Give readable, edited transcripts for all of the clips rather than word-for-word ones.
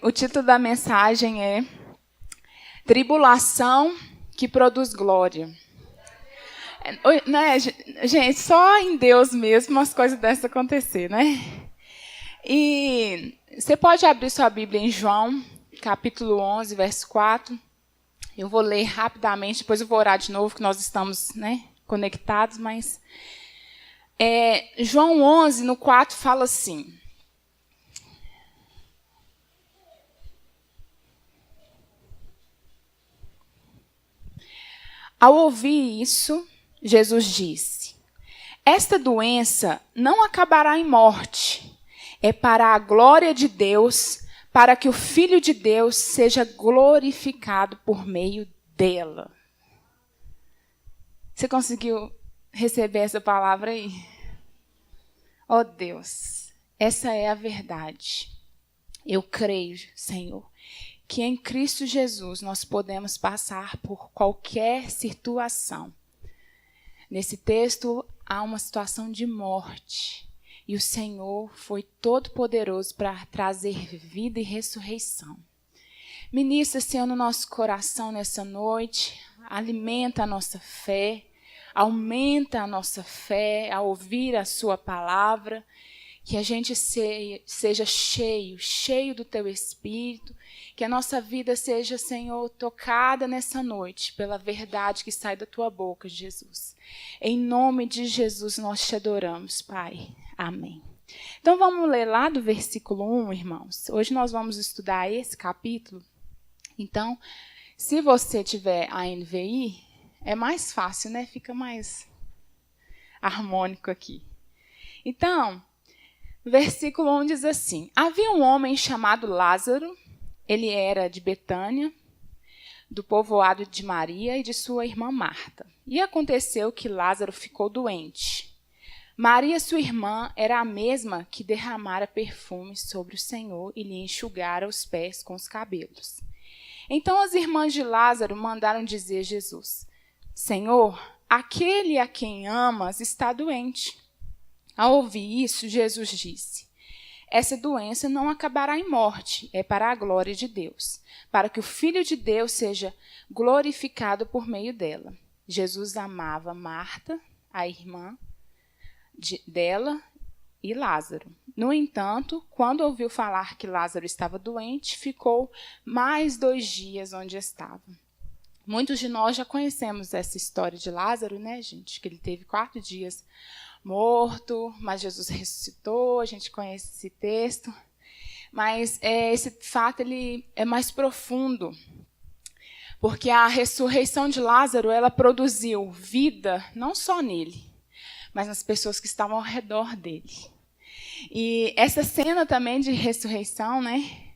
O título da mensagem é Tribulação que produz glória. Né, gente, só em Deus mesmo as coisas dessas acontecer, né? E você pode abrir sua Bíblia em João, capítulo 11, verso 4. Eu vou ler rapidamente, depois eu vou orar de novo, que nós estamos, né, conectados, mas... João 11, no 4, fala assim... Ao ouvir isso, Jesus disse: esta doença não acabará em morte, é para a glória de Deus, para que o Filho de Deus seja glorificado por meio dela. Você conseguiu receber essa palavra aí? Oh Deus, essa é a verdade. Eu creio, Senhor, que em Cristo Jesus nós podemos passar por qualquer situação. Nesse texto há uma situação de morte. E o Senhor foi todo-poderoso para trazer vida e ressurreição. Ministra, Senhor, no nosso coração nessa noite. Alimenta a nossa fé. Aumenta a nossa fé ao ouvir a sua palavra. Que a gente seja cheio do Teu Espírito. Que a nossa vida seja, Senhor, tocada nessa noite pela verdade que sai da Tua boca, Jesus. Em nome de Jesus nós te adoramos, Pai. Amém. Então vamos ler lá do versículo 1, irmãos. Hoje nós vamos estudar esse capítulo. Então, se você tiver a NVI, é mais fácil, né? Fica mais harmônico aqui. Então... versículo 1 diz assim: havia um homem chamado Lázaro, ele era de Betânia, do povoado de Maria e de sua irmã Marta. E aconteceu que Lázaro ficou doente. Maria, sua irmã, era a mesma que derramara perfume sobre o Senhor e lhe enxugara os pés com os cabelos. Então as irmãs de Lázaro mandaram dizer a Jesus: Senhor, aquele a quem amas está doente. Ao ouvir isso, Jesus disse: essa doença não acabará em morte, é para a glória de Deus, para que o Filho de Deus seja glorificado por meio dela. Jesus amava Marta, a irmã dela, e Lázaro. No entanto, quando ouviu falar que Lázaro estava doente, ficou mais 2 dias onde estava. Muitos de nós já conhecemos essa história de Lázaro, né, gente? Que ele teve 4 dias morto, mas Jesus ressuscitou, a gente conhece esse texto. Mas esse fato ele é mais profundo, porque a ressurreição de Lázaro ela produziu vida não só nele, mas nas pessoas que estavam ao redor dele. E essa cena também de ressurreição, né,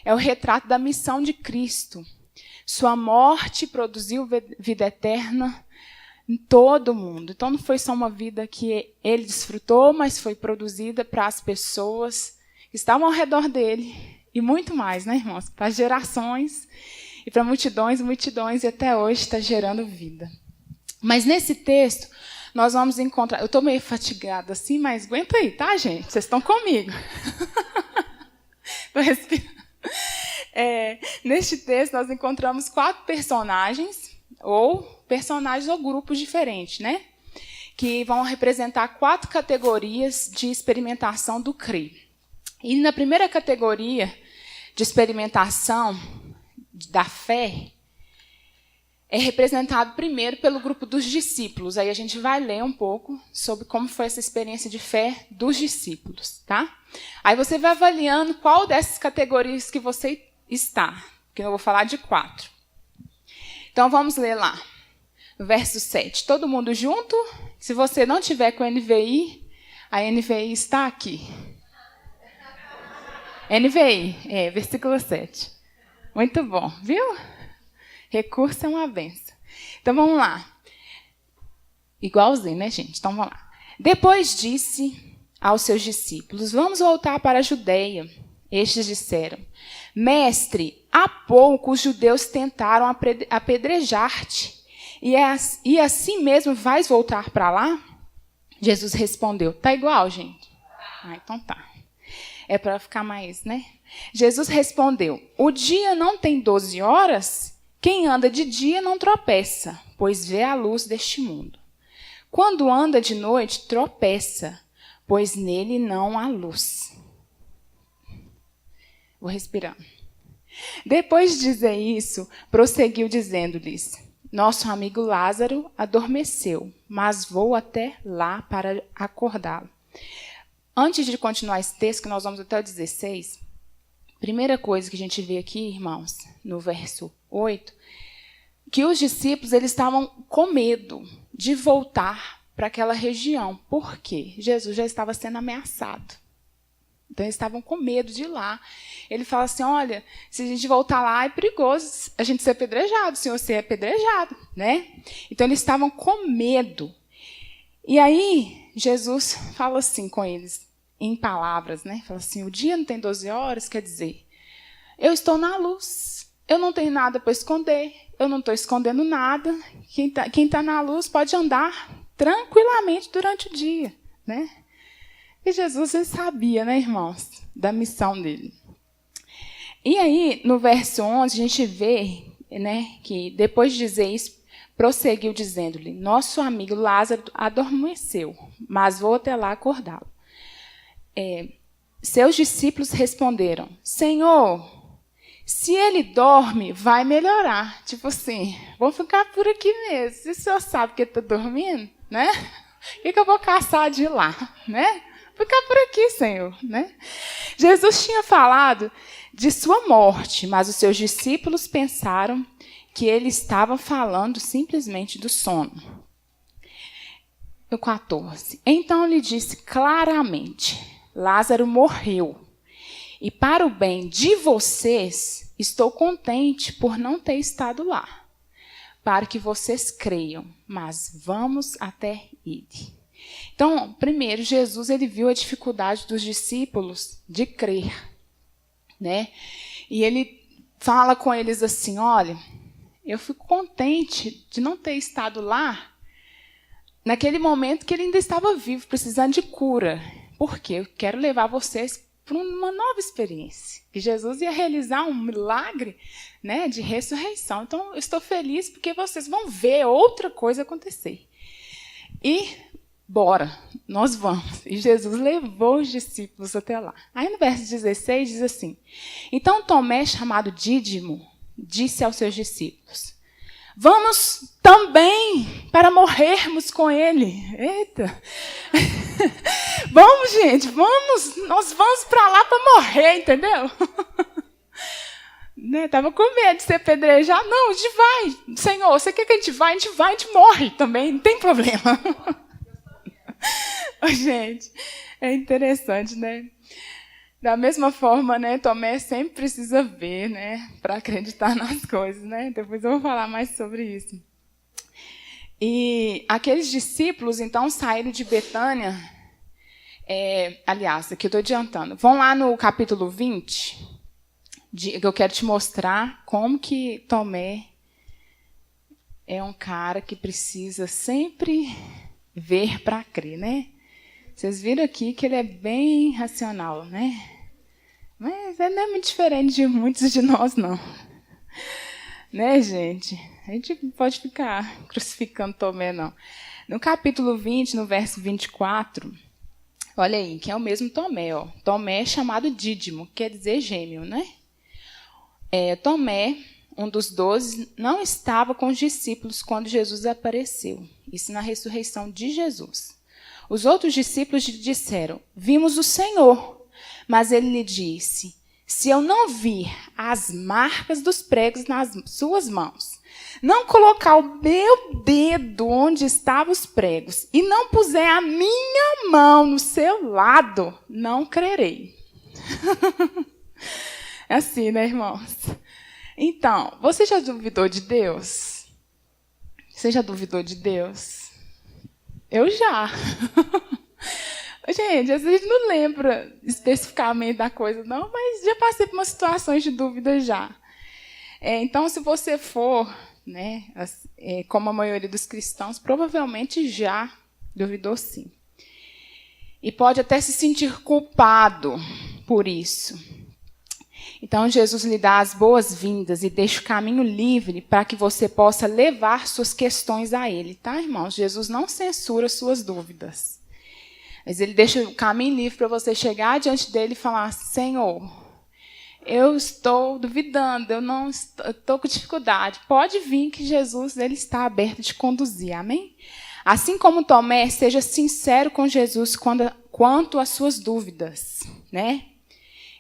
é o retrato da missão de Cristo. Sua morte produziu vida eterna em todo mundo. Então não foi só uma vida que ele desfrutou, mas foi produzida para as pessoas que estavam ao redor dele. E muito mais, né, irmãos? Para gerações e para multidões e multidões, e até hoje está gerando vida. Mas nesse texto, nós vamos encontrar... eu estou meio fatigada assim, mas aguenta aí, tá, gente? Vocês estão comigo. Vou respirar. Neste texto, nós encontramos 4 personagens, ou grupos diferentes, né? Que vão representar 4 categorias de experimentação do crer. E na primeira categoria de experimentação da fé, é representado primeiro pelo grupo dos discípulos. Aí a gente vai ler um pouco sobre como foi essa experiência de fé dos discípulos, tá? Aí você vai avaliando qual dessas categorias que você está, que eu vou falar de 4. Então vamos ler lá. Verso 7. Todo mundo junto? Se você não tiver com a NVI está aqui. NVI, versículo 7. Muito bom, viu? Recurso é uma benção. Então vamos lá. Igualzinho, né, gente? Então vamos lá. Depois disse aos seus discípulos: vamos voltar para a Judeia. Estes disseram: Mestre, há pouco os judeus tentaram apedrejar-te. E assim mesmo vais voltar para lá? Jesus respondeu: tá igual, gente? Ah, então tá. É para ficar mais, né? Jesus respondeu: o dia não tem 12 horas? Quem anda de dia não tropeça, pois vê a luz deste mundo. Quando anda de noite, tropeça, pois nele não há luz. Vou respirar. Depois de dizer isso, prosseguiu dizendo-lhes: nosso amigo Lázaro adormeceu, mas vou até lá para acordá-lo. Antes de continuar esse texto, que nós vamos até o 16, primeira coisa que a gente vê aqui, irmãos, no verso 8, que os discípulos eles estavam com medo de voltar para aquela região. Por quê? Jesus já estava sendo ameaçado. Então, eles estavam com medo de ir lá. Ele fala assim, olha, se a gente voltar lá, é perigoso a gente ser apedrejado, se você é apedrejado, né? Então, eles estavam com medo. E aí, Jesus fala assim com eles, em palavras, né? Fala assim, o dia não tem 12 horas, quer dizer, eu estou na luz, eu não tenho nada para esconder, eu não estou escondendo nada. Quem tá na luz pode andar tranquilamente durante o dia, né? E Jesus sabia, né, irmãos, da missão dele. E aí, no verso 11, a gente vê, né, que depois de dizer isso, prosseguiu dizendo-lhe, nosso amigo Lázaro adormeceu, mas vou até lá acordá-lo. Seus discípulos responderam, Senhor, se ele dorme, vai melhorar. Tipo assim, vou ficar por aqui mesmo. Se o senhor sabe que ele está dormindo, né? O que eu vou caçar de lá, né? Ficar por aqui, Senhor, né? Jesus tinha falado de sua morte, mas os seus discípulos pensaram que ele estava falando simplesmente do sono. No 14. Então lhe disse claramente, Lázaro morreu. E para o bem de vocês, estou contente por não ter estado lá, para que vocês creiam, mas vamos até ele. Então, primeiro, Jesus ele viu a dificuldade dos discípulos de crer, né? E ele fala com eles assim, olha, eu fico contente de não ter estado lá naquele momento que ele ainda estava vivo, precisando de cura. Porque eu quero levar vocês para uma nova experiência. Que Jesus ia realizar um milagre, né, de ressurreição. Então, eu estou feliz porque vocês vão ver outra coisa acontecer. E bora, nós vamos. E Jesus levou os discípulos até lá. Aí no verso 16 diz assim, então Tomé, chamado Dídimo, disse aos seus discípulos, vamos também para morrermos com ele. Eita! Vamos, gente, vamos, nós vamos para lá para morrer, entendeu? Né? Tava com medo de ser apedrejado. Não, a gente vai. Senhor, você quer que a gente gente morre também, não tem problema. Gente, é interessante, né? Da mesma forma, né, Tomé sempre precisa ver, né, para acreditar nas coisas, né? Depois eu vou falar mais sobre isso. E aqueles discípulos, então, saíram de Betânia. Aliás, aqui eu estou adiantando. Vão lá no capítulo 20, que eu quero te mostrar como que Tomé é um cara que precisa sempre ver para crer, né? Vocês viram aqui que ele é bem racional, né? Mas ele não é muito diferente de muitos de nós, não. Né, gente? A gente não pode ficar crucificando Tomé, não. No capítulo 20, no verso 24, olha aí, que é o mesmo Tomé. Ó. Tomé é chamado Dídimo, quer dizer gêmeo, né? Tomé, um dos 12, não estava com os discípulos quando Jesus apareceu. Isso na ressurreição de Jesus. Os outros discípulos lhe disseram, vimos o Senhor. Mas ele lhe disse, se eu não vir as marcas dos pregos nas suas mãos, não colocar o meu dedo onde estavam os pregos e não puser a minha mão no seu lado, não crerei. É assim, né, irmãos? Então, você já duvidou de Deus? Você já duvidou de Deus? Eu já. Gente, às vezes não lembra especificamente da coisa, não, mas já passei por umas situações de dúvida já. Então, se você for, né, como a maioria dos cristãos, provavelmente já duvidou sim. E pode até se sentir culpado por isso. Então, Jesus lhe dá as boas-vindas e deixa o caminho livre para que você possa levar suas questões a Ele, tá, irmãos? Jesus não censura suas dúvidas. Mas Ele deixa o caminho livre para você chegar diante dEle e falar: Senhor, eu estou duvidando, eu não estou com dificuldade. Pode vir que Jesus ele está aberto de conduzir, amém? Assim como Tomé, seja sincero com Jesus quanto às suas dúvidas, né?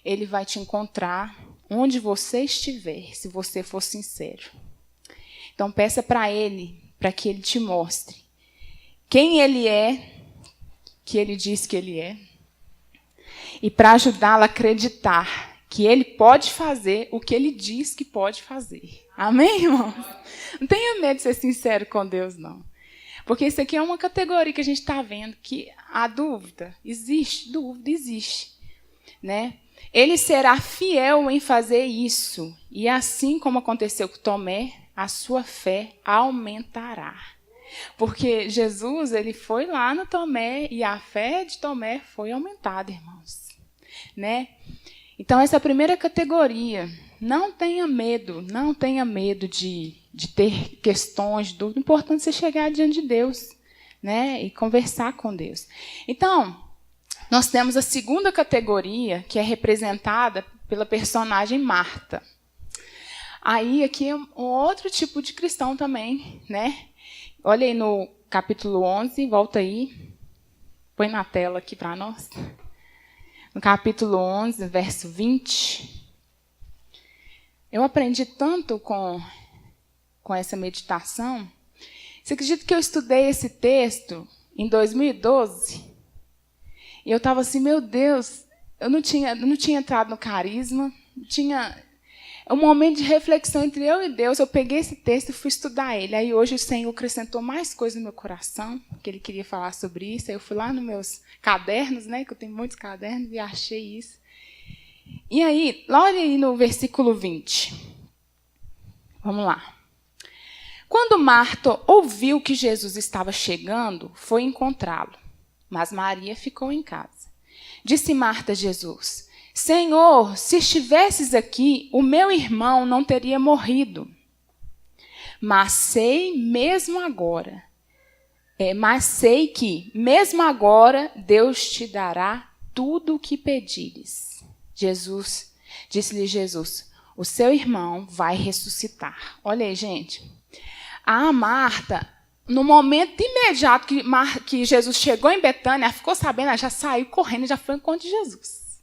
Ele vai te encontrar onde você estiver, se você for sincero. Então, peça para Ele, para que Ele te mostre quem Ele é, que Ele diz que Ele é, e para ajudá-la a acreditar que Ele pode fazer o que Ele diz que pode fazer. Amém, irmãos? Não tenha medo de ser sincero com Deus, não. Porque isso aqui é uma categoria que a gente está vendo, que a dúvida existe, né? Ele será fiel em fazer isso. E assim como aconteceu com Tomé, a sua fé aumentará. Porque Jesus, ele foi lá no Tomé e a fé de Tomé foi aumentada, irmãos. Né? Então, essa é a primeira categoria. Não tenha medo de ter questões, dúvidas. O importante é você chegar diante de Deus, né? E conversar com Deus. Então, nós temos a segunda categoria, que é representada pela personagem Marta. Aí, aqui é um outro tipo de cristão também, né? Olha aí no capítulo 11, volta aí. Põe na tela aqui para nós. No capítulo 11, verso 20. Eu aprendi tanto com essa meditação. Você acredita que eu estudei esse texto em 2012? E eu estava assim, meu Deus, eu não tinha entrado no carisma, tinha um momento de reflexão entre eu e Deus. Eu peguei esse texto e fui estudar ele. Aí hoje o Senhor acrescentou mais coisas no meu coração, que Ele queria falar sobre isso. Aí eu fui lá nos meus cadernos, né, que eu tenho muitos cadernos, e achei isso. E aí, olha aí no versículo 20. Vamos lá. Quando Marta ouviu que Jesus estava chegando, foi encontrá-lo. Mas Maria ficou em casa. Disse Marta a Jesus: Senhor, se estivesses aqui, o meu irmão não teria morrido. Mas sei que, mesmo agora, Deus te dará tudo o que pedires. Disse-lhe Jesus, o seu irmão vai ressuscitar. Olha aí, gente. A Marta, no momento imediato que Jesus chegou em Betânia, ela ficou sabendo, ela já saiu correndo, já foi ao encontro de Jesus.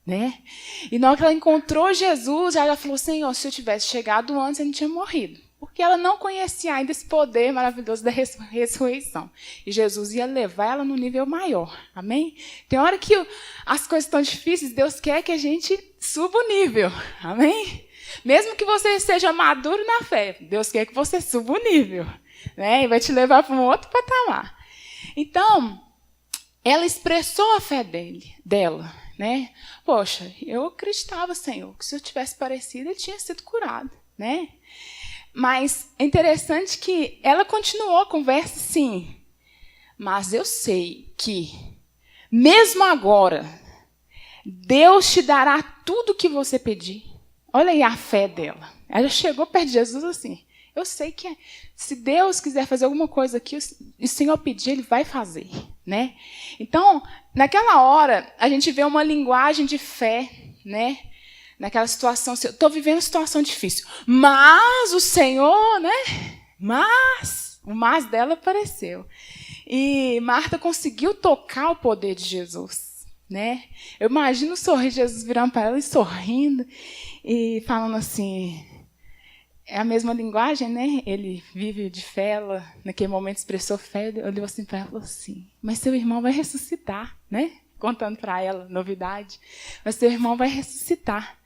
Né? E na hora que ela encontrou Jesus, ela falou: Senhor, se eu tivesse chegado antes, eu não tinha morrido. Porque ela não conhecia ainda esse poder maravilhoso da ressurreição. E Jesus ia levar ela no nível maior. Amém? Tem hora que as coisas estão difíceis, Deus quer que a gente suba o nível. Amém? Mesmo que você seja maduro na fé, Deus quer que você suba o nível. Né? E vai te levar para um outro patamar. Então, ela expressou a fé dela. Né? Poxa, eu acreditava, Senhor, que se eu tivesse parecido, ele tinha sido curado. Né? Mas é interessante que ela continuou a conversa assim. Mas eu sei que, mesmo agora, Deus te dará tudo o que você pedir. Olha aí a fé dela. Ela chegou perto de Jesus assim. Eu sei que se Deus quiser fazer alguma coisa aqui, o Senhor pedir, Ele vai fazer. Né? Então, naquela hora, a gente vê uma linguagem de fé, né? Naquela situação, eu estou vivendo uma situação difícil, mas o Senhor, né? O mas dela apareceu. E Marta conseguiu tocar o poder de Jesus. Né? Eu imagino o sorriso de Jesus virando para ela e sorrindo e falando assim. É a mesma linguagem, né? Ele vive de fé, ela, naquele momento expressou fé, olhou assim para ela e falou assim, mas seu irmão vai ressuscitar, né? Contando para ela, novidade. Mas seu irmão vai ressuscitar.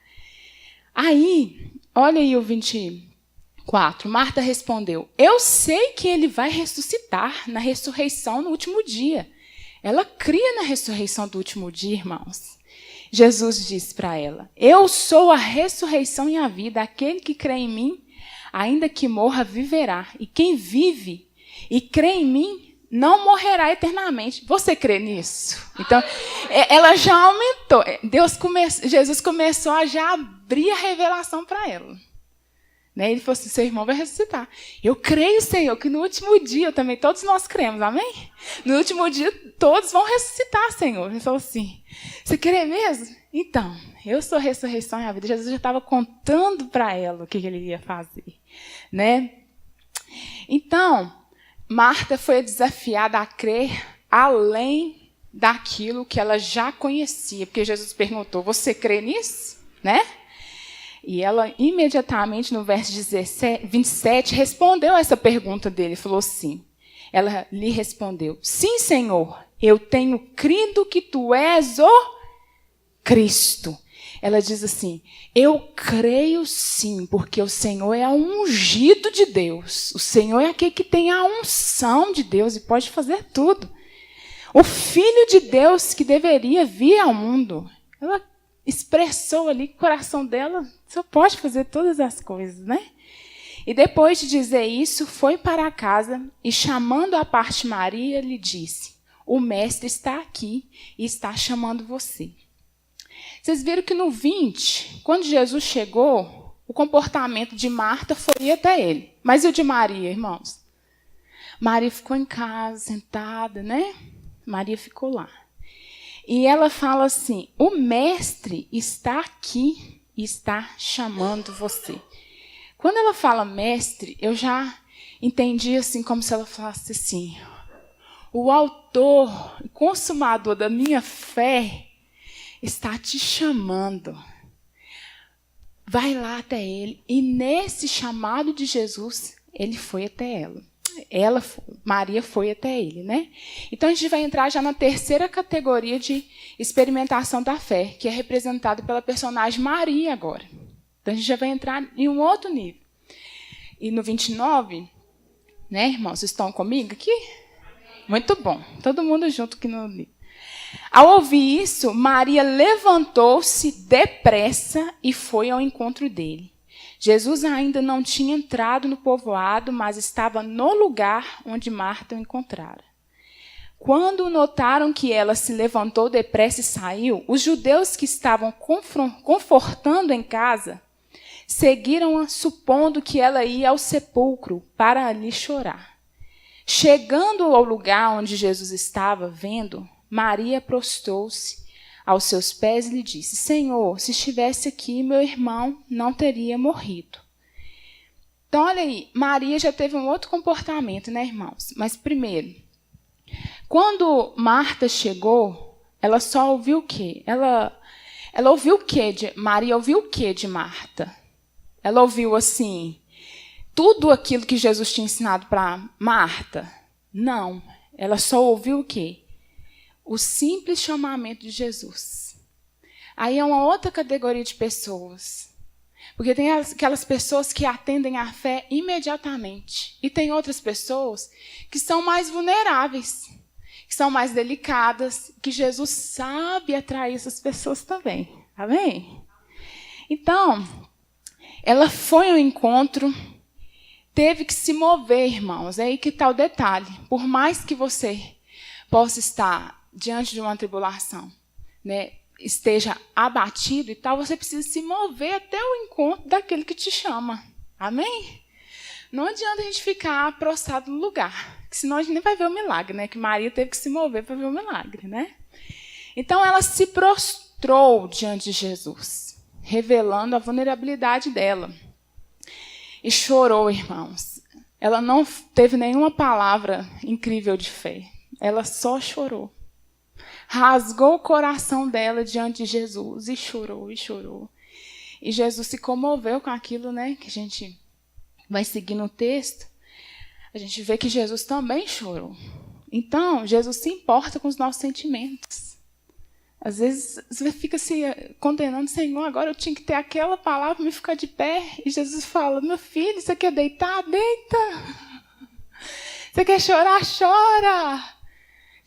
Aí, olha aí o 24. Marta respondeu, eu sei que ele vai ressuscitar na ressurreição no último dia. Ela cria na ressurreição do último dia, irmãos. Jesus disse para ela, eu sou a ressurreição e a vida, aquele que crê em mim, ainda que morra, viverá. E quem vive e crê em mim, não morrerá eternamente. Você crê nisso? Então, ela já aumentou. Jesus começou a já abrir a revelação para ela. Né? Ele falou assim, seu irmão vai ressuscitar. Eu creio, Senhor, que no último dia, também todos nós cremos, amém? No último dia, todos vão ressuscitar, Senhor. Ele falou assim, você crê mesmo? Então, eu sou a ressurreição e a vida. Jesus já estava contando para ela o que ele ia fazer. Né? Então, Marta foi desafiada a crer além daquilo que ela já conhecia. Porque Jesus perguntou, você crê nisso? Né? E ela, imediatamente, no verso 27, respondeu essa pergunta dele. Falou assim, ela lhe respondeu, sim, Senhor, eu tenho crido que tu és o Cristo. Ela diz assim, eu creio sim, porque o Senhor é o ungido de Deus. O Senhor é aquele que tem a unção de Deus e pode fazer tudo. O Filho de Deus que deveria vir ao mundo. Ela expressou ali que o coração dela só pode fazer todas as coisas, né? E depois de dizer isso, foi para casa e, chamando à parte Maria, lhe disse, o mestre está aqui e está chamando você. Vocês viram que no 20, quando Jesus chegou, o comportamento de Marta foi ir até ele. Mas e o de Maria, irmãos? Maria ficou em casa, sentada, né? Maria ficou lá. E ela fala assim, o mestre está aqui e está chamando você. Quando ela fala mestre, eu já entendi assim, como se ela falasse assim, o autor, consumador da minha fé, está te chamando. Vai lá até ele. E nesse chamado de Jesus, ele foi até ela. Maria foi até ele, né? Então a gente vai entrar já na terceira categoria de experimentação da fé, que é representada pela personagem Maria agora. Então a gente já vai entrar em um outro nível. E no 29, né, irmãos, vocês estão comigo aqui? Muito bom. Todo mundo junto aqui no livro. Ao ouvir isso, Maria levantou-se depressa e foi ao encontro dele. Jesus ainda não tinha entrado no povoado, mas estava no lugar onde Marta o encontrara. Quando notaram que ela se levantou depressa e saiu, os judeus que estavam confortando em casa seguiram-a, supondo que ela ia ao sepulcro para ali chorar. Chegando ao lugar onde Jesus estava, vendo, Maria prostrou-se aos seus pés e lhe disse, Senhor, se estivesse aqui, meu irmão não teria morrido. Então, olha aí, Maria já teve um outro comportamento, né, irmãos? Mas, primeiro, quando Marta chegou, ela só ouviu o quê? Ela ouviu o quê? Maria ouviu o quê de Marta? Ela ouviu, assim, tudo aquilo que Jesus tinha ensinado para Marta? Não. Ela só ouviu o quê? O simples chamamento de Jesus. Aí é uma outra categoria de pessoas. Porque tem aquelas pessoas que atendem à fé imediatamente. E tem outras pessoas que são mais vulneráveis, que são mais delicadas, que Jesus sabe atrair essas pessoas também. Amém? Então, ela foi ao encontro, teve que se mover, irmãos. É aí que está o detalhe. Por mais que você possa estar diante de uma tribulação, né, esteja abatido e tal, você precisa se mover até o encontro daquele que te chama. Amém? Não adianta a gente ficar prostrado no lugar, senão a gente nem vai ver o milagre, né? Que Maria teve que se mover para ver o milagre, né? Então ela se prostrou diante de Jesus, revelando a vulnerabilidade dela. E chorou, irmãos. Ela não teve nenhuma palavra incrível de fé. Ela só chorou. Rasgou o coração dela diante de Jesus e chorou, e chorou. E Jesus se comoveu com aquilo, né? Que a gente vai seguir no texto. A gente vê que Jesus também chorou. Então, Jesus se importa com os nossos sentimentos. Às vezes, você fica se condenando, Senhor, agora eu tinha que ter aquela palavra para me ficar de pé. E Jesus fala, meu filho, você quer deitar? Deita. Você quer chorar? Chora.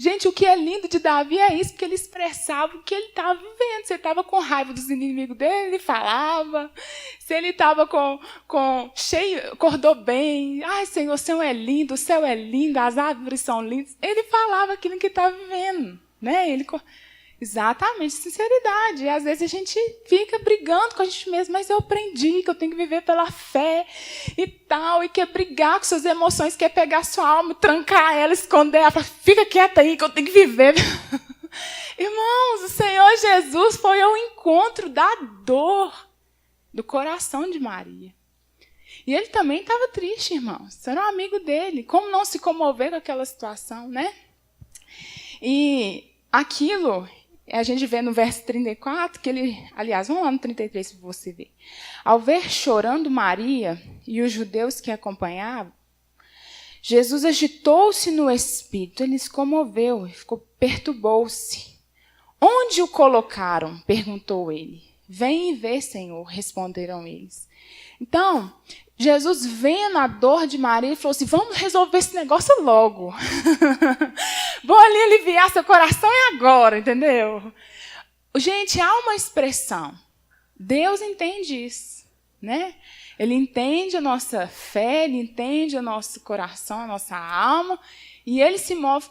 Gente, o que é lindo de Davi é isso, porque ele expressava o que ele estava vivendo. Se ele estava com raiva dos inimigos dele, ele falava. Se ele estava cheio, acordou bem. Ai, Senhor, o céu é lindo, as árvores são lindas. Ele falava aquilo que estava vivendo, né? Exatamente, sinceridade. E às vezes a gente fica brigando com a gente mesmo, mas eu aprendi que eu tenho que viver pela fé e tal, e quer brigar com suas emoções, quer pegar sua alma, trancar ela, esconder ela, fica quieta aí que eu tenho que viver. Irmãos, o Senhor Jesus foi ao encontro da dor do coração de Maria. E ele também estava triste, irmãos. Você era um amigo dele. Como não se comover com aquela situação, né? E aquilo... A gente vê no verso 34 que ele... Aliás, vamos lá no 33 para você ver. Ao ver chorando Maria e os judeus que a acompanhavam, Jesus agitou-se no espírito, ele se comoveu, perturbou-se. Onde o colocaram? Perguntou ele. Vem e vê, Senhor, responderam eles. Então, Jesus, vendo a dor de Maria, falou assim, vamos resolver esse negócio logo. Vou ali aliviar seu coração e agora, entendeu? Gente, há uma expressão. Deus entende isso, né? Ele entende a nossa fé, ele entende o nosso coração, a nossa alma, e ele se move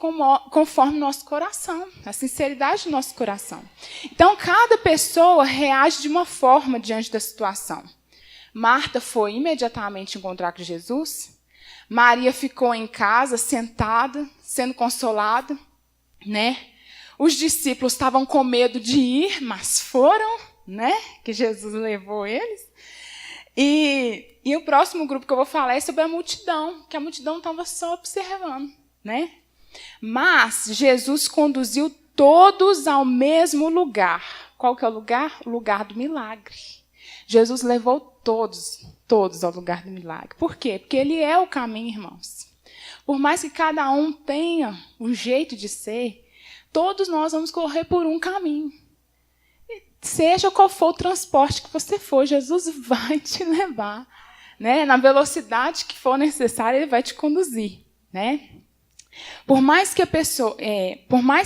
conforme o nosso coração, a sinceridade do nosso coração. Então, cada pessoa reage de uma forma diante da situação. Marta foi imediatamente encontrar com Jesus. Maria ficou em casa, sentada, sendo consolada, né? Os discípulos estavam com medo de ir, mas foram, né? Que Jesus levou eles. E o próximo grupo que eu vou falar é sobre a multidão, que a multidão estava só observando, né? Mas Jesus conduziu todos ao mesmo lugar. Qual que é o lugar? O lugar do milagre. Jesus levou todos ao lugar do milagre. Por quê? Porque ele é o caminho, irmãos. Por mais que cada um tenha um jeito de ser, todos nós vamos correr por um caminho. Seja qual for o transporte que você for, Jesus vai te levar, né? Na velocidade que for necessária, ele vai te conduzir, né? Por mais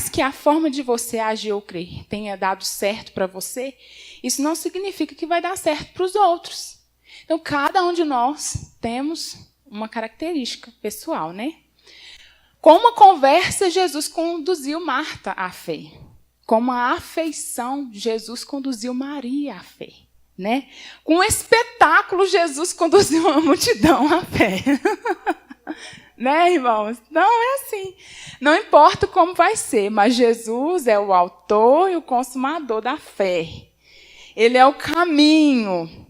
que a forma de você agir ou crer tenha dado certo para você, isso não significa que vai dar certo para os outros. Então, cada um de nós temos uma característica pessoal, né? Com uma conversa, Jesus conduziu Marta à fé. Com uma afeição, Jesus conduziu Maria à fé, né? Com um espetáculo, Jesus conduziu a multidão à fé. Né, irmãos? Não é assim. Não importa como vai ser, mas Jesus é o autor e o consumador da fé. Ele é o caminho.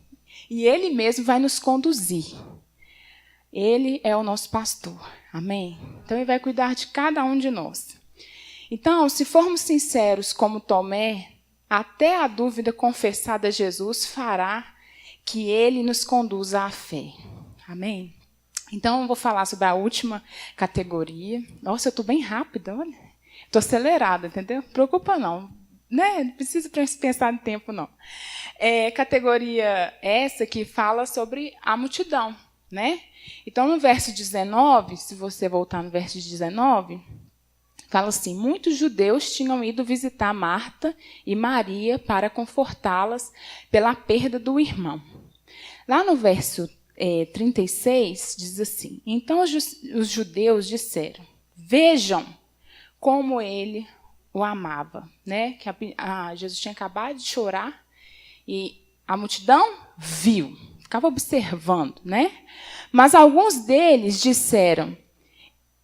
E ele mesmo vai nos conduzir. Ele é o nosso pastor. Amém? Então, ele vai cuidar de cada um de nós. Então, se formos sinceros como Tomé, até a dúvida confessada a Jesus fará que ele nos conduza à fé. Amém? Então, eu vou falar sobre a última categoria. Nossa, eu estou bem rápida, olha. Estou acelerada, entendeu? Não preocupa não. Né? Não precisa pensar no tempo, não. Categoria essa que fala sobre a multidão, né? Então, no verso 19, se você voltar no verso 19, fala assim, muitos judeus tinham ido visitar Marta e Maria para confortá-las pela perda do irmão. Lá no verso 36, diz assim, então os judeus disseram, vejam como ele o amava, né? Que Jesus tinha acabado de chorar e a multidão viu, ficava observando, né? Mas alguns deles disseram,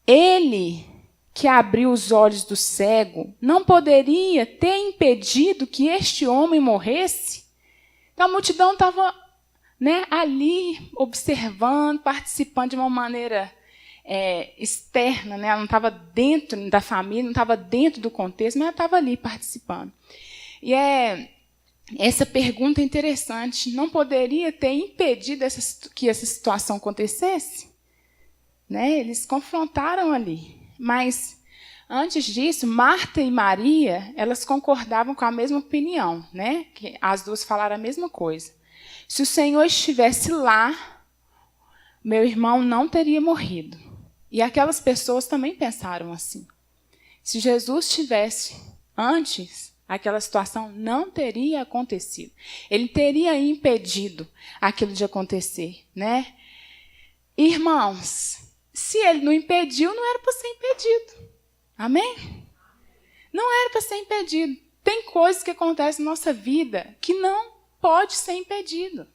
ele que abriu os olhos do cego não poderia ter impedido que este homem morresse? Então a multidão estava, né, ali observando, participando de uma maneira externa, né? Ela não estava dentro da família, não estava dentro do contexto, mas ela estava ali participando. E essa pergunta é interessante. Não poderia ter impedido que essa situação acontecesse? Né? Eles confrontaram ali. Mas, antes disso, Marta e Maria, elas concordavam com a mesma opinião, né? Que as duas falaram a mesma coisa. Se o Senhor estivesse lá, meu irmão não teria morrido. E aquelas pessoas também pensaram assim. Se Jesus tivesse antes, aquela situação não teria acontecido. Ele teria impedido aquilo de acontecer, né? Irmãos, se ele não impediu, não era para ser impedido. Amém? Não era para ser impedido. Tem coisas que acontecem na nossa vida que não pode ser impedido.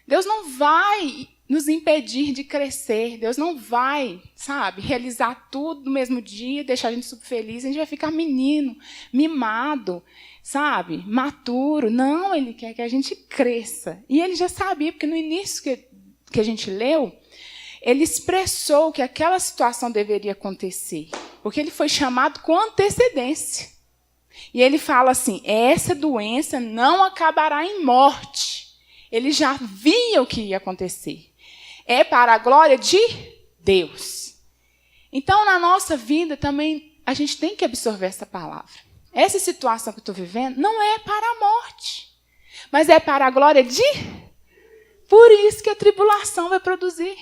Deus não vai nos impedir de crescer. Deus não vai, realizar tudo no mesmo dia, deixar a gente super feliz. A gente vai ficar menino, mimado, maturo. Não, Ele quer que a gente cresça. E Ele já sabia, porque no início que a gente leu, Ele expressou que aquela situação deveria acontecer. Porque Ele foi chamado com antecedência. E Ele fala assim, essa doença não acabará em morte. Ele já via o que ia acontecer. É para a glória de Deus. Então, na nossa vida também, a gente tem que absorver essa palavra. Essa situação que eu estou vivendo não é para a morte, mas é para a glória de... Por isso que a tribulação vai produzir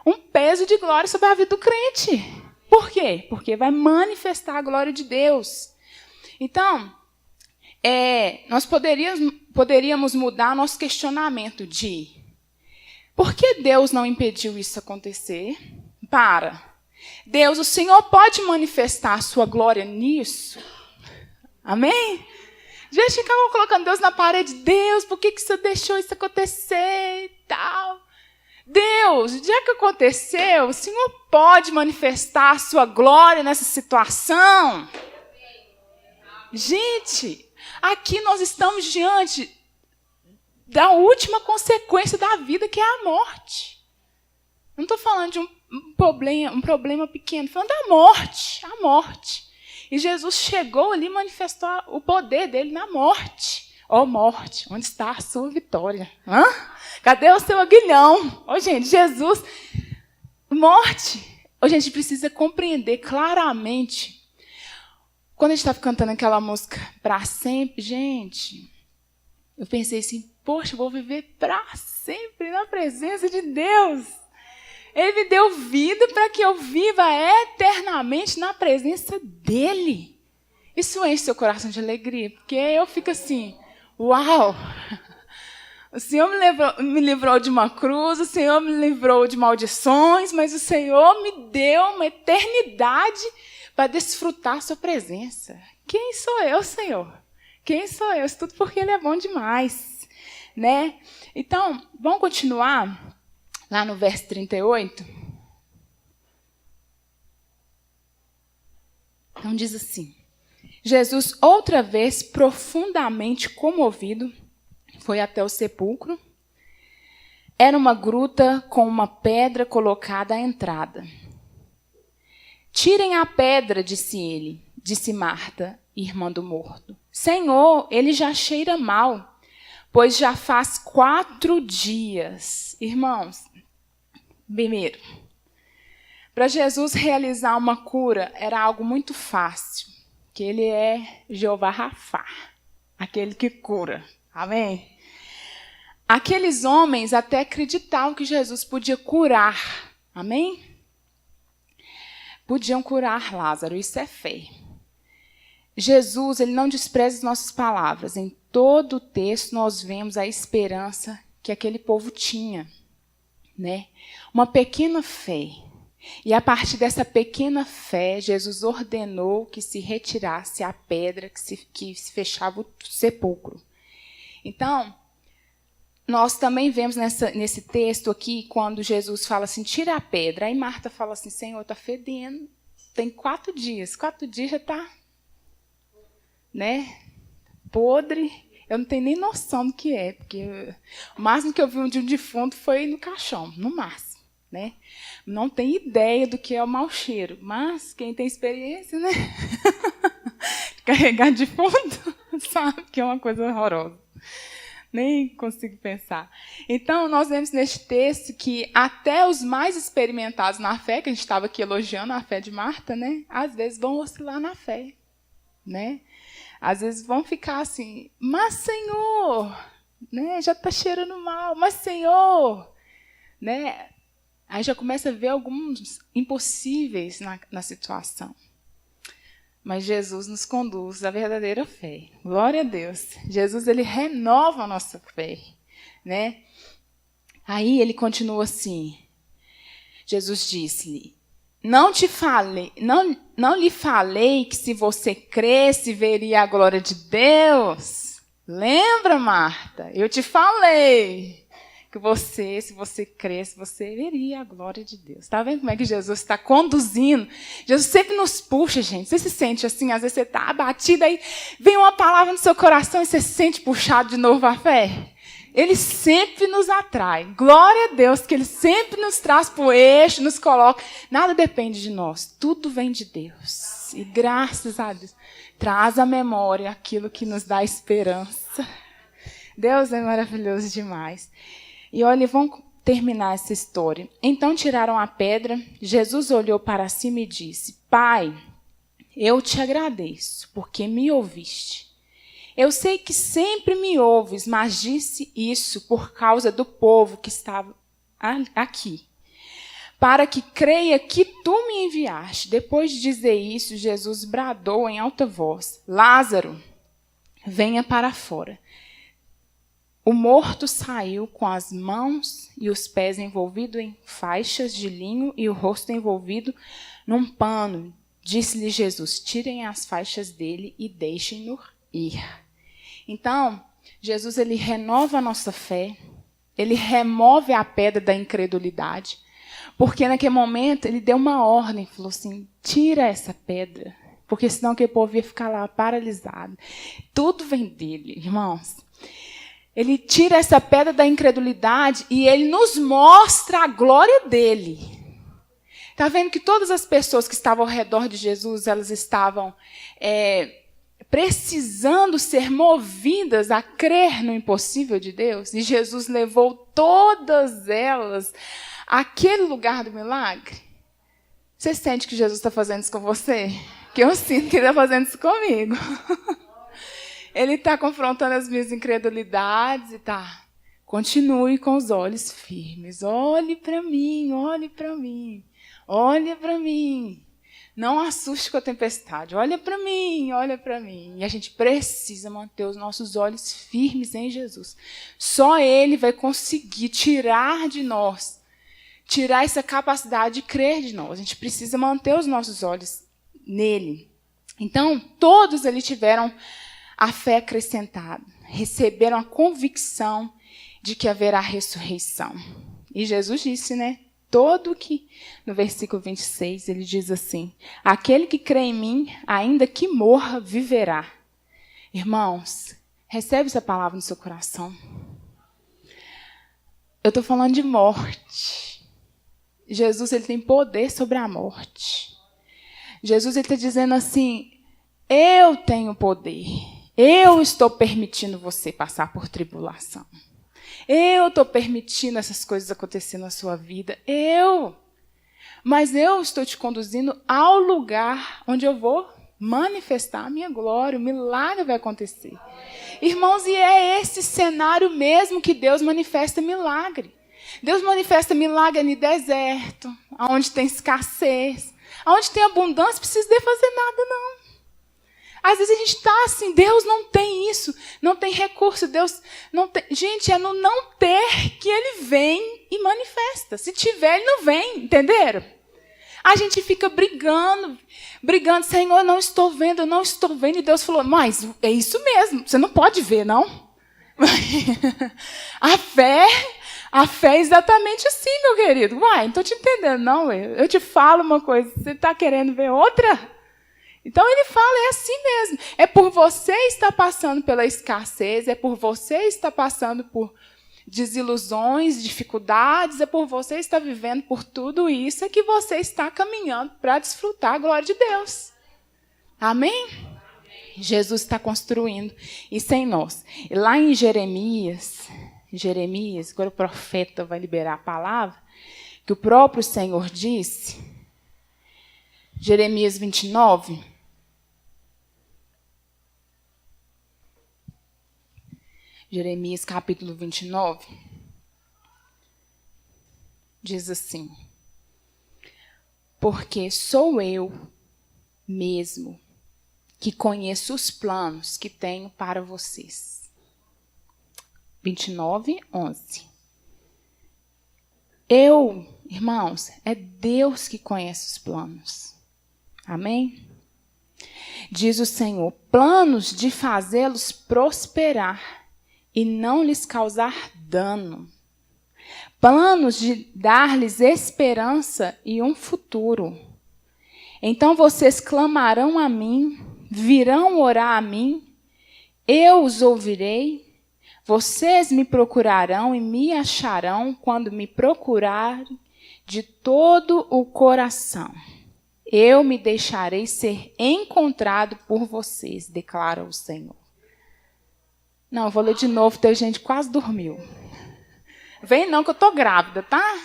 um peso de glória sobre a vida do crente. Por quê? Porque vai manifestar a glória de Deus. Então, nós poderíamos mudar nosso questionamento de por que Deus não impediu isso acontecer? Deus, o Senhor pode manifestar a sua glória nisso? Amém? Já ficava colocando Deus na parede. Deus, por que você deixou isso acontecer e tal? Deus, já que aconteceu, o Senhor pode manifestar a sua glória nessa situação? Gente, aqui nós estamos diante da última consequência da vida, que é a morte. Não estou falando de um problema pequeno, estou falando da morte, a morte. E Jesus chegou ali e manifestou o poder dele na morte. Ó morte, onde está a sua vitória? Cadê o seu aguilhão? Gente, Jesus, morte. A gente precisa compreender claramente. Quando a gente estava cantando aquela música para sempre, gente, eu pensei assim, poxa, eu vou viver para sempre na presença de Deus. Ele me deu vida para que eu viva eternamente na presença dEle. Isso enche seu coração de alegria, porque eu fico assim, uau! O Senhor me livrou de uma cruz, o Senhor me livrou de maldições, mas o Senhor me deu uma eternidade para desfrutar a sua presença. Quem sou eu, Senhor? Quem sou eu? Isso tudo porque Ele é bom demais, né? Então, vamos continuar lá no verso 38. Então diz assim, Jesus, outra vez, profundamente comovido, foi até o sepulcro. Era uma gruta com uma pedra colocada à entrada. Tirem a pedra, disse ele, disse Marta, irmã do morto. Senhor, ele já cheira mal, pois já faz 4 dias. Irmãos, primeiro, para Jesus realizar uma cura era algo muito fácil, que Ele é Jeová Rafá, aquele que cura. Amém? Aqueles homens até acreditavam que Jesus podia curar. Amém? Podiam curar Lázaro, isso é fé. Jesus, Ele não despreza as nossas palavras. Em todo o texto nós vemos a esperança que aquele povo tinha, né? Uma pequena fé. E a partir dessa pequena fé, Jesus ordenou que se retirasse a pedra que se fechava o sepulcro. Então, nós também vemos nesse texto aqui, quando Jesus fala assim, tira a pedra. Aí Marta fala assim, Senhor, está fedendo. Tem 4 dias. 4 dias já está, né, podre. Eu não tenho nem noção do que é. Porque o máximo que eu vi de um defunto foi no caixão, no máximo, né? Não tenho ideia do que é o mau cheiro. Mas quem tem experiência, né? Carregar defunto, sabe que é uma coisa horrorosa. Nem consigo pensar. Então, nós vemos neste texto que até os mais experimentados na fé, que a gente estava aqui elogiando a fé de Marta, né? Às vezes vão oscilar na fé, né? Às vezes vão ficar assim, mas Senhor, né? Já está cheirando mal, mas Senhor, né? Aí já começa a ver alguns impossíveis na situação. Mas Jesus nos conduz à verdadeira fé. Glória a Deus. Jesus, ele renova a nossa fé, né? Aí ele continua assim. Jesus disse-lhe: não lhe falei que se você cresce, veria a glória de Deus? Lembra, Marta? Eu te falei que você, se você cresce, você veria a glória de Deus. Está vendo como é que Jesus está conduzindo? Jesus sempre nos puxa, gente. Você se sente assim, às vezes você está abatido, aí vem uma palavra no seu coração e você se sente puxado de novo à fé. Ele sempre nos atrai. Glória a Deus, que Ele sempre nos traz para o eixo, nos coloca. Nada depende de nós. Tudo vem de Deus. E graças a Deus, traz à memória aquilo que nos dá esperança. Deus é maravilhoso demais. E olha, vamos terminar essa história. Então tiraram a pedra. Jesus olhou para cima e disse: Pai, eu te agradeço, porque me ouviste. Eu sei que sempre me ouves, mas disse isso por causa do povo que estava aqui, para que creia que tu me enviaste. Depois de dizer isso, Jesus bradou em alta voz: Lázaro, venha para fora. O morto saiu com as mãos e os pés envolvidos em faixas de linho e o rosto envolvido num pano. Disse-lhe Jesus: tirem as faixas dele e deixem-no ir. Então, Jesus, ele renova a nossa fé, ele remove a pedra da incredulidade, porque naquele momento ele deu uma ordem, falou assim: tira essa pedra, porque senão aquele povo ia ficar lá paralisado. Tudo vem dele, irmãos. Ele tira essa pedra da incredulidade e ele nos mostra a glória dele. Está vendo que todas as pessoas que estavam ao redor de Jesus, elas estavam precisando ser movidas a crer no impossível de Deus? E Jesus levou todas elas àquele lugar do milagre. Você sente que Jesus está fazendo isso com você? Que eu sinto que ele está fazendo isso comigo. Ele está confrontando as minhas incredulidades e tá. Continue com os olhos firmes. Olhe para mim, olhe para mim. Olhe para mim. Não assuste com a tempestade. Olha para mim, olha para mim. E a gente precisa manter os nossos olhos firmes em Jesus. Só Ele vai conseguir tirar de nós, tirar essa capacidade de crer de nós. A gente precisa manter os nossos olhos nele. Então, todos ali tiveram a fé acrescentada, receberam a convicção de que haverá ressurreição. E Jesus disse, né? No versículo 26, ele diz assim: aquele que crê em mim, ainda que morra, viverá. Irmãos, recebe essa palavra no seu coração. Eu estou falando de morte. Jesus, ele tem poder sobre a morte. Jesus, ele está dizendo assim: eu tenho poder. Eu estou permitindo você passar por tribulação. Eu estou permitindo essas coisas acontecerem na sua vida. Mas eu estou te conduzindo ao lugar onde eu vou manifestar a minha glória. O milagre vai acontecer. Irmãos, e é esse cenário mesmo que Deus manifesta milagre. Deus manifesta milagre no deserto, onde tem escassez, onde tem abundância, não precisa de fazer nada, não. Às vezes a gente está assim: Deus não tem isso, não tem recurso, Deus não tem. Gente, é no não ter que Ele vem e manifesta. Se tiver, Ele não vem, entenderam? A gente fica brigando, Senhor, eu não estou vendo. E Deus falou: mas é isso mesmo, você não pode ver, não? A fé é exatamente assim, meu querido. Uai, não estou te entendendo, não. Eu te falo uma coisa, você está querendo ver outra? Então ele fala, é assim mesmo. É por você estar passando pela escassez, é por você estar passando por desilusões, dificuldades, é por você estar vivendo por tudo isso, é que você está caminhando para desfrutar a glória de Deus. Amém? Jesus está construindo isso em nós. E lá em Jeremias, agora o profeta vai liberar a palavra, que o próprio Senhor disse, Jeremias 29, Jeremias capítulo 29, diz assim: porque sou eu mesmo que conheço os planos que tenho para vocês. 29:11. Irmãos, é Deus que conhece os planos. Amém? Diz o Senhor, planos de fazê-los prosperar e não lhes causar dano. Planos de dar-lhes esperança e um futuro. Então vocês clamarão a mim, virão orar a mim, eu os ouvirei. Vocês me procurarão e me acharão quando me procurarem de todo o coração. Eu me deixarei ser encontrado por vocês, declara o Senhor. Não, eu vou ler de novo, tem gente que quase dormiu. Vem não, que eu estou grávida, tá?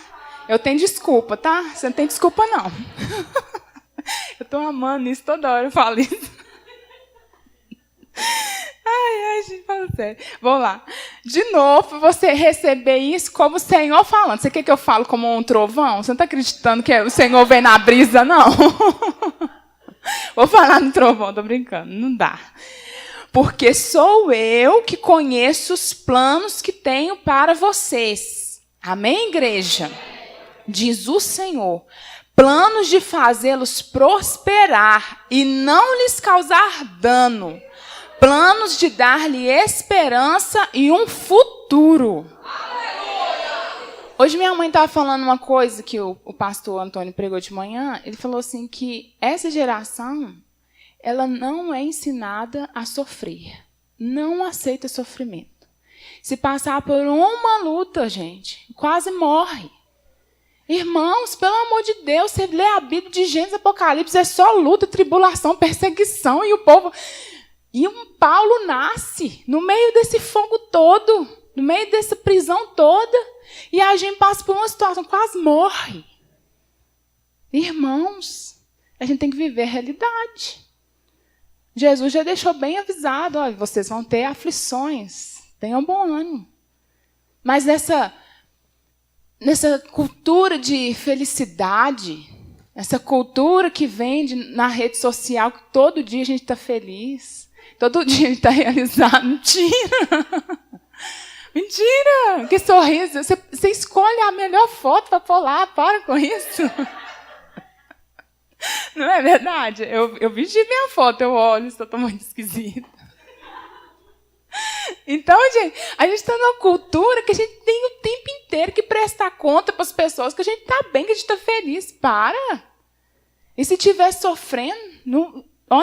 Eu tenho desculpa, tá? Você não tem desculpa, não. Eu estou amando isso, toda hora eu falo isso. Ai, gente, fala sério. Vamos lá. De novo, você receber isso como o Senhor falando. Você quer que eu falo como um trovão? Você não está acreditando que o Senhor vem na brisa, não? Vou falar no trovão, estou brincando. Não dá. Porque sou eu que conheço os planos que tenho para vocês. Amém, igreja? Diz o Senhor. Planos de fazê-los prosperar e não lhes causar dano. Planos de dar-lhe esperança e um futuro. Hoje minha mãe estava falando uma coisa que o pastor Antônio pregou de manhã. Ele falou assim que essa geração, ela não é ensinada a sofrer. Não aceita sofrimento. Se passar por uma luta, gente, quase morre. Irmãos, pelo amor de Deus, você lê a Bíblia de Gênesis e Apocalipse, é só luta, tribulação, perseguição, e o povo... E Paulo nasce no meio desse fogo todo, no meio dessa prisão toda, e a gente passa por uma situação, quase morre. Irmãos, a gente tem que viver a realidade. Jesus já deixou bem avisado, olha, vocês vão ter aflições, tenham bom ânimo. Mas nessa cultura de felicidade, essa cultura que vem na rede social, que todo dia a gente está feliz, todo dia a gente está realizado. Mentira! Mentira! Que sorriso! Você escolhe a melhor foto para pôr lá, para com isso. Não é verdade? Eu vesti minha foto, eu olho, estou muito esquisita. Então, gente, a gente está numa cultura que a gente tem o tempo inteiro que prestar conta para as pessoas que a gente está bem, que a gente está feliz. Para! E se estiver sofrendo,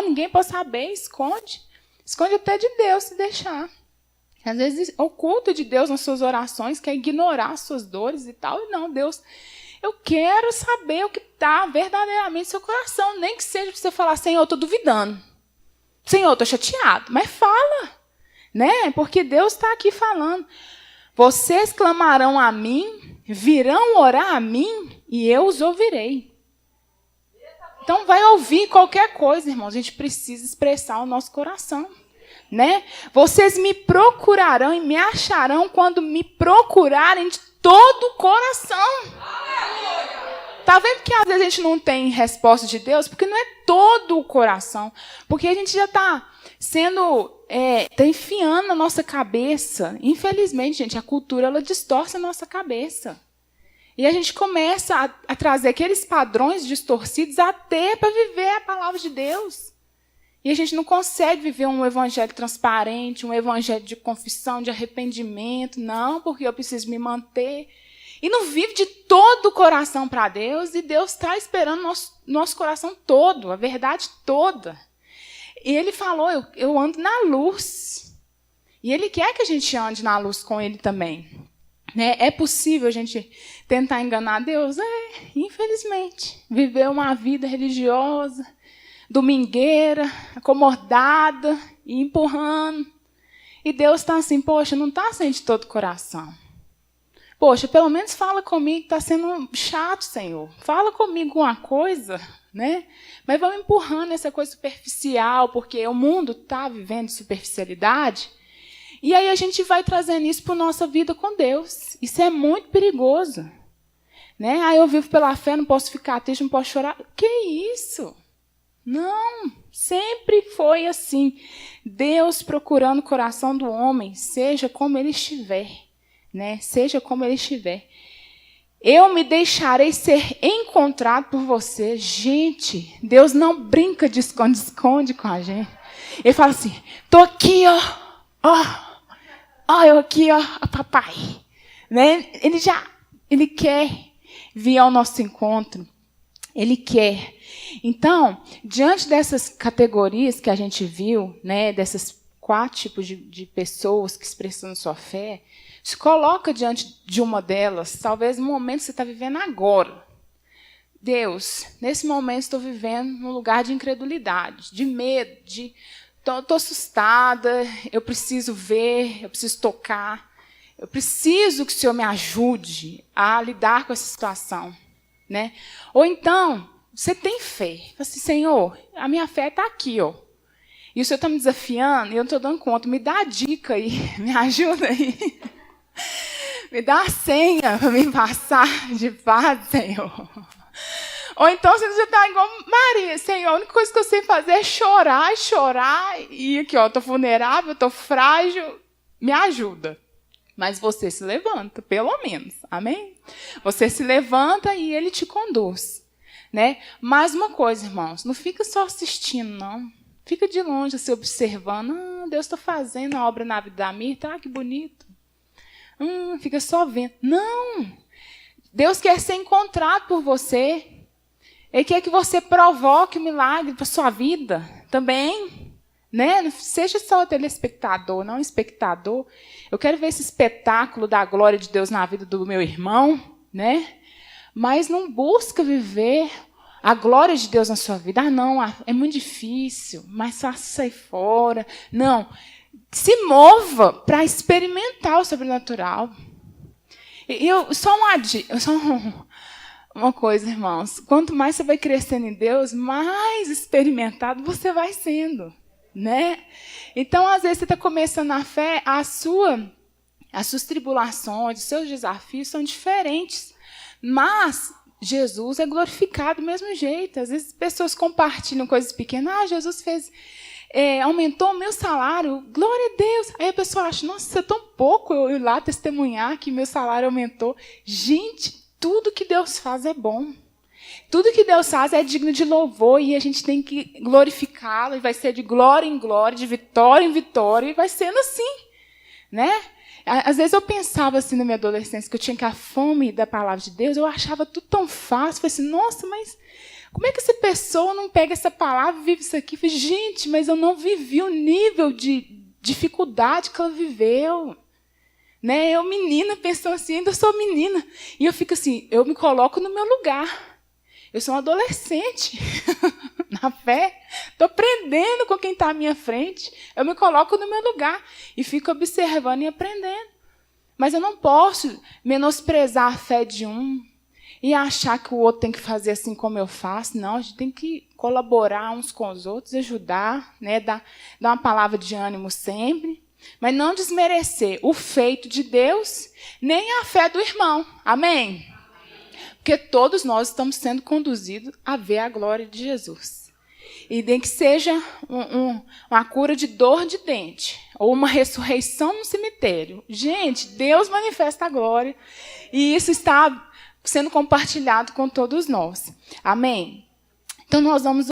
ninguém pode saber, esconde. Esconde até de Deus, se deixar. Às vezes, oculta de Deus nas suas orações, quer ignorar as suas dores e tal. E não, Deus, eu quero saber o que está verdadeiramente no seu coração. Nem que seja para você falar, Senhor, eu estou duvidando. Senhor, eu estou chateado. Mas fala, né? Porque Deus está aqui falando. Vocês clamarão a mim, virão orar a mim, e eu os ouvirei. Então, vai ouvir qualquer coisa, irmãos. A gente precisa expressar o nosso coração, né? Vocês me procurarão e me acharão quando me procurarem de todo o coração. Tá vendo que às vezes a gente não tem resposta de Deus? Porque não é todo o coração. Porque a gente já está tá enfiando na nossa cabeça. Infelizmente, gente, a cultura, ela distorce a nossa cabeça. E a gente começa a trazer aqueles padrões distorcidos até para viver a palavra de Deus. E a gente não consegue viver um evangelho transparente, um evangelho de confissão, de arrependimento. Não, porque eu preciso me manter. E não vive de todo o coração para Deus. E Deus está esperando nosso coração todo, a verdade toda. E Ele falou, eu ando na luz. E Ele quer que a gente ande na luz com Ele também. Né? É possível a gente tentar enganar Deus? Infelizmente. Viver uma vida religiosa, domingueira, acomodada e empurrando. E Deus está assim, poxa, não está assim de todo o coração. Poxa, pelo menos fala comigo, está sendo chato, Senhor. Fala comigo uma coisa, né? Mas vamos empurrando essa coisa superficial, porque o mundo está vivendo superficialidade. E aí a gente vai trazendo isso para a nossa vida com Deus. Isso é muito perigoso. Né? Eu vivo pela fé, não posso ficar triste, não posso chorar. Que isso? Não, sempre foi foi assim. Deus procurando o coração do homem, seja como ele estiver, né? Seja como ele estiver. Eu me deixarei ser encontrado por você. Gente, Deus não brinca de esconde-esconde com a gente. Ele fala assim, tô aqui, ó, eu aqui, ó, papai. Né? Ele quer vir ao nosso encontro. Ele quer. Então, diante dessas categorias que a gente viu, né, dessas 4 tipos de pessoas que expressam sua fé, se coloca diante de uma delas, talvez no momento que você está vivendo agora. Deus, nesse momento estou vivendo num lugar de incredulidade, de medo, estou assustada, eu preciso ver, eu preciso tocar, eu preciso que o Senhor me ajude a lidar com essa situação. Né? Ou então, você tem fé, fala assim, Senhor, a minha fé está aqui, ó. E o Senhor está me desafiando e eu não estou dando conta, me dá a dica aí, me ajuda aí. Me dá a senha para me passar de paz, Senhor. Ou então você está igual Maria, Senhor, a única coisa que eu sei fazer é chorar, e aqui, ó, estou vulnerável, estou frágil, me ajuda. Mas você se levanta, pelo menos, amém? Você se levanta e ele te conduz. Né? Mais uma coisa, irmãos, não fica só assistindo, não. Fica de longe, se observando. Deus está fazendo a obra na vida da Mirta, que bonito. Fica só vendo. Não! Deus quer ser encontrado por você. Ele quer que você provoque o milagre para a sua vida também. Né? Não seja só telespectador, não espectador. Eu quero ver esse espetáculo da glória de Deus na vida do meu irmão, né? Mas não busca viver a glória de Deus na sua vida. Não, é muito difícil, mais fácil sair fora. Não. Se mova para experimentar o sobrenatural. Uma coisa, irmãos. Quanto mais você vai crescendo em Deus, mais experimentado você vai sendo. Né? Então, às vezes, você está começando na fé, as suas tribulações, os seus desafios são diferentes. Mas Jesus é glorificado do mesmo jeito. Às vezes, pessoas compartilham coisas pequenas. Jesus fez... aumentou o meu salário, glória a Deus. Aí a pessoa acha, nossa, isso é tão pouco eu ir lá testemunhar que meu salário aumentou. Gente, tudo que Deus faz é bom. Tudo que Deus faz é digno de louvor e a gente tem que glorificá-lo e vai ser de glória em glória, de vitória em vitória e vai sendo assim. Né? Às vezes eu pensava assim na minha adolescência que eu tinha que a fome da palavra de Deus, eu achava tudo tão fácil. Eu falei assim, nossa, mas... como é que essa pessoa não pega essa palavra e vive isso aqui? Eu falei, gente, mas eu não vivi o nível de dificuldade que ela viveu. Né? Eu, menina, pensando assim, ainda sou menina. E eu fico assim, eu me coloco no meu lugar. Eu sou uma adolescente na fé. Estou aprendendo com quem está à minha frente. Eu me coloco no meu lugar e fico observando e aprendendo. Mas eu não posso menosprezar a fé de um e achar que o outro tem que fazer assim como eu faço. Não, a gente tem que colaborar uns com os outros, ajudar, né? Dar uma palavra de ânimo sempre, mas não desmerecer o feito de Deus, nem a fé do irmão. Amém? Porque todos nós estamos sendo conduzidos a ver a glória de Jesus. E nem que seja uma cura de dor de dente, ou uma ressurreição no cemitério. Gente, Deus manifesta a glória, e isso está sendo compartilhado com todos nós. Amém? Então, nós vamos